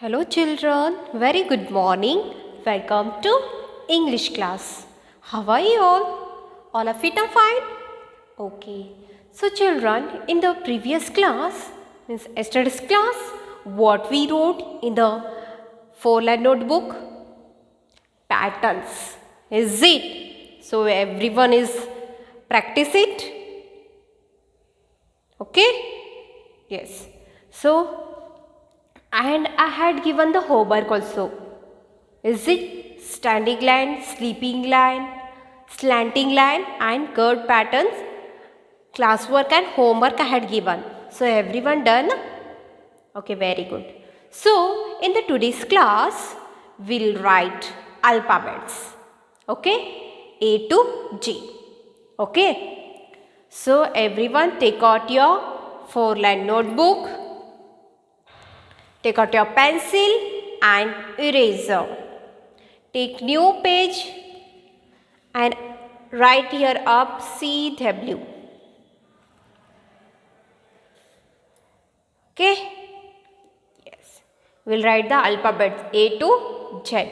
Hello children, very good morning. Welcome to English class. How are you all? All of it are fine? Okay. So children, in the previous class, means yesterday's class, what we wrote in the 4-line notebook? Patterns. Is it? So everyone is practice it? Okay? Yes. So and I had given the homework also. Is it standing line, sleeping line, slanting line and curved patterns? Classwork and homework I had given. So everyone done? Okay, very good. So in the today's class, we'll write alphabets. Okay? A to G. Okay? So everyone take out your 4-line notebook. Take out your pencil and eraser. Take new page and write here up CW. Okay? Yes. We'll write the alphabets A to Z.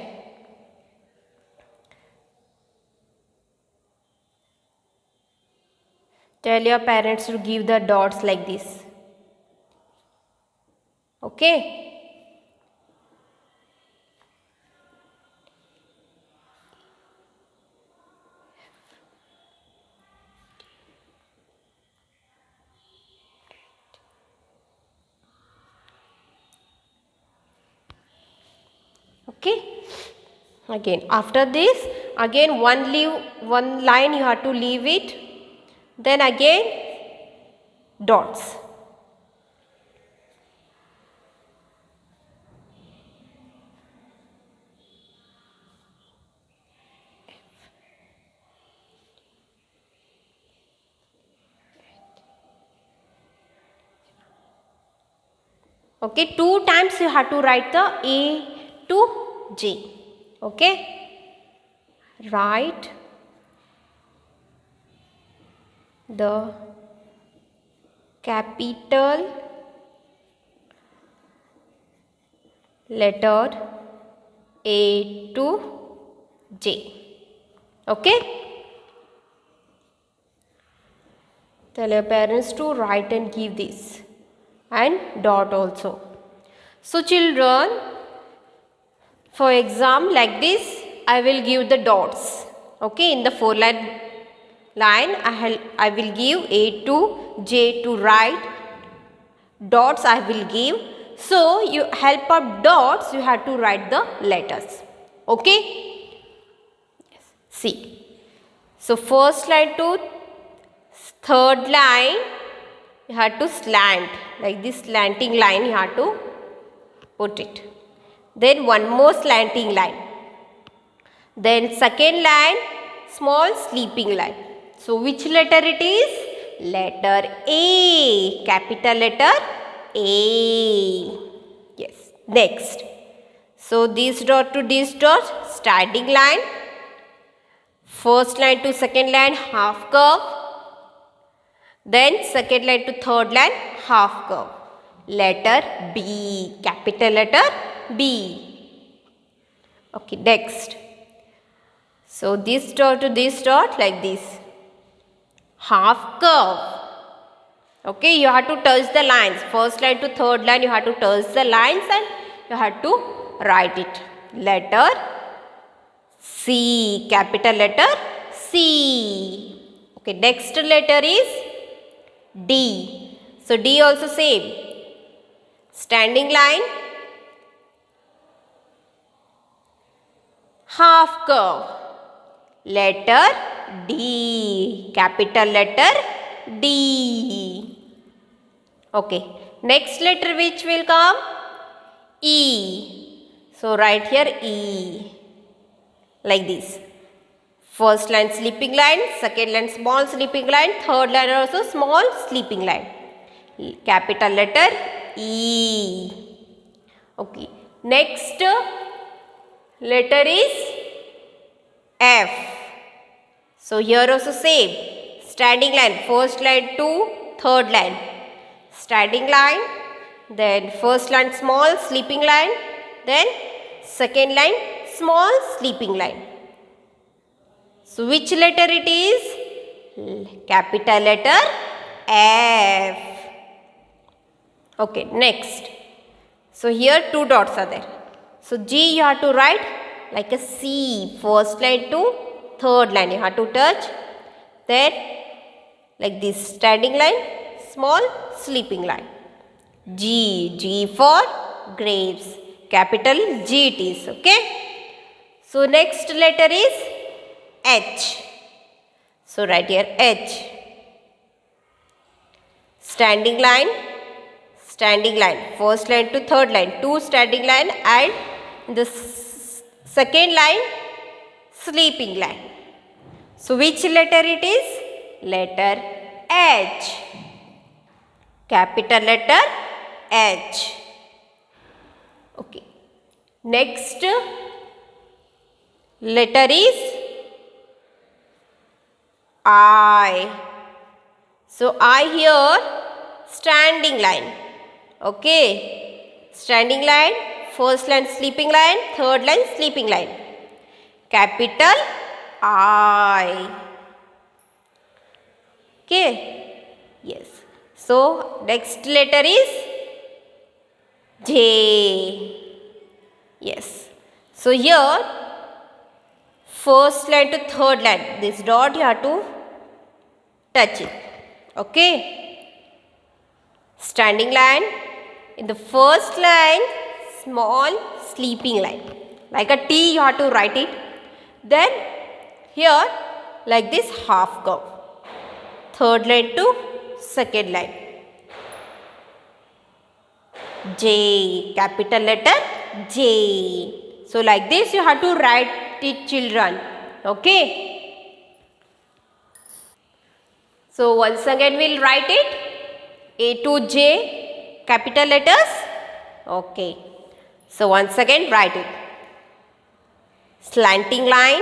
Tell your parents to give the dots like this. Okay? Okay? Again, after this, again one line you have to leave it. Then again dots. Okay, 2 times you have to write the A to G. Okay, write the capital letter A to J. Okay, tell your parents to write and give this and dot also. So children, for exam like this, I will give the dots. Okay, in the 4-line I will give A to J to write. Dots I will give. So you help of dots you have to write the letters. Okay? Yes. See. So first line to third line you have to slant, like this slanting line you have to put it. Then one more slanting line. Then second line, small sleeping line. So which letter it is? Letter A. Capital letter A. Yes. Next. So this dot to this dot, standing line. First line to second line, half curve. Then second line to third line, half curve. Letter B. Capital letter B. Okay, next. So this dot to this dot like this. Half curve. Okay, you have to touch the lines. First line to third line, you have to touch the lines and you have to write it. Letter C. Capital letter C. Okay, next letter is D. So D also same. Standing line. Half curve. Letter D. Capital letter D. Okay. Next letter which will come? E. So write here E. Like this. First line sleeping line, second line small sleeping line, third line also small sleeping line. Capital letter E. Okay. Next letter is F. So here also same. Standing line, first line to third line. Standing line, then first line small sleeping line, then second line small sleeping line. So which letter it is? Capital letter F. Okay, next. So here two dots are there. So G you have to write like a C, first line to third line you have to touch. Then like this standing line, small sleeping line. G for grapes, capital G it is, okay. So next letter is H. So write here H. Standing line, first line to third line, two standing line and the second line sleeping line. So which letter it is? Letter H. Capital letter H. Okay. Next letter is I. So I here standing line. Okay. Standing line, first line sleeping line, third line sleeping line. Capital I. Okay. Yes. So next letter is J. Yes. So here first line to third line, this dot you have to touch it. Okay. Standing line, in the first line small sleeping line, like a T you have to write it. Then here like this half curve, third line to second line. J, capital letter J. So like this you have to write it, children. Okay. So once again we'll write it. A to J, capital letters. Okay. So once again write it. Slanting line,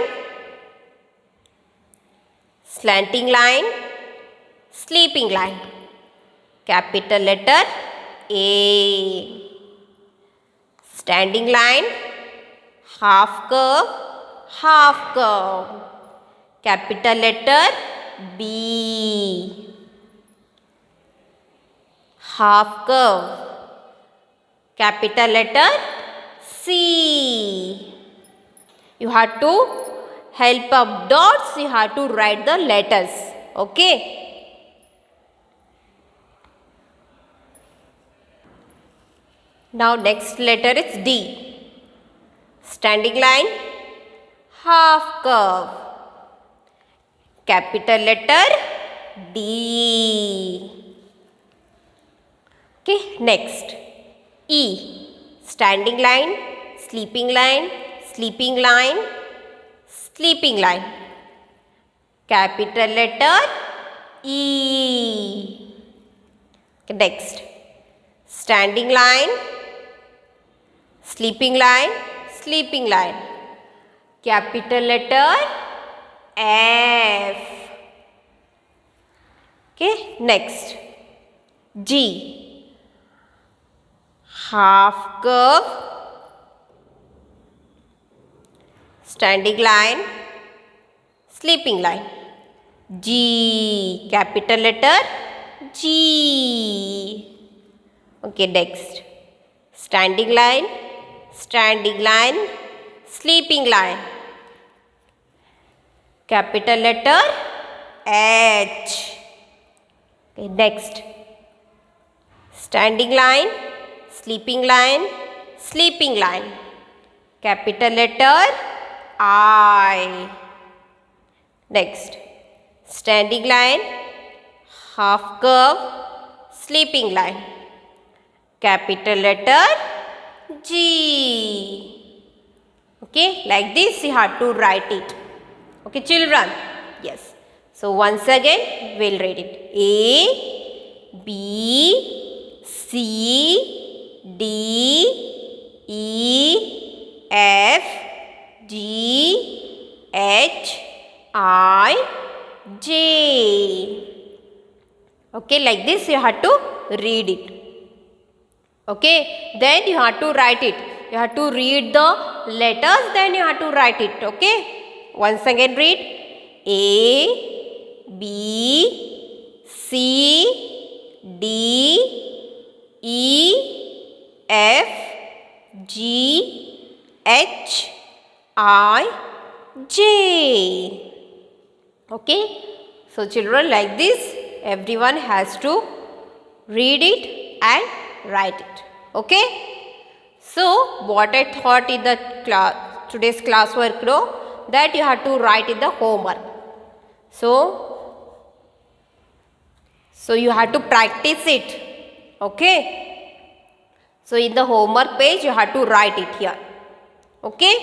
sleeping line. Capital letter A. Standing line, half curve, capital letter B. Half curve, capital letter C. You have to help up dots, you have to write the letters. Okay. Now next letter is D. Standing line, half curve, capital letter D. Okay, next E. Standing line, sleeping line, capital letter E. Okay, next standing line, sleeping line, capital letter F. Okay, next G. Half curve, standing line, sleeping line. G, capital letter G. Okay, next standing line, sleeping line, capital letter H. Okay, next standing line, sleeping line, capital letter I. Next standing line, half curve, sleeping line, capital letter G. Okay, like this you have to write it. Okay, children. Yes. So once again we'll read it. A, B, C, D, E, F, G, H, I, J. Okay, like this you have to read it. Okay, then you have to write it. You have to read the letters, then you have to write it. Okay. Once again read A, B, C, D, E, F, G, H, I, J. Okay. So children, like this everyone has to read it and write it. Okay. So what I thought in the today's classwork, that you have to write in the homework. So you have to practice it. Okay. So in the homework page you have to write it here. Okay.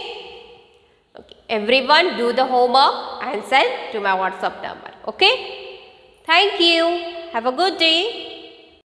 Okay. Everyone do the homework and send to my WhatsApp number. Okay. Thank you. Have a good day.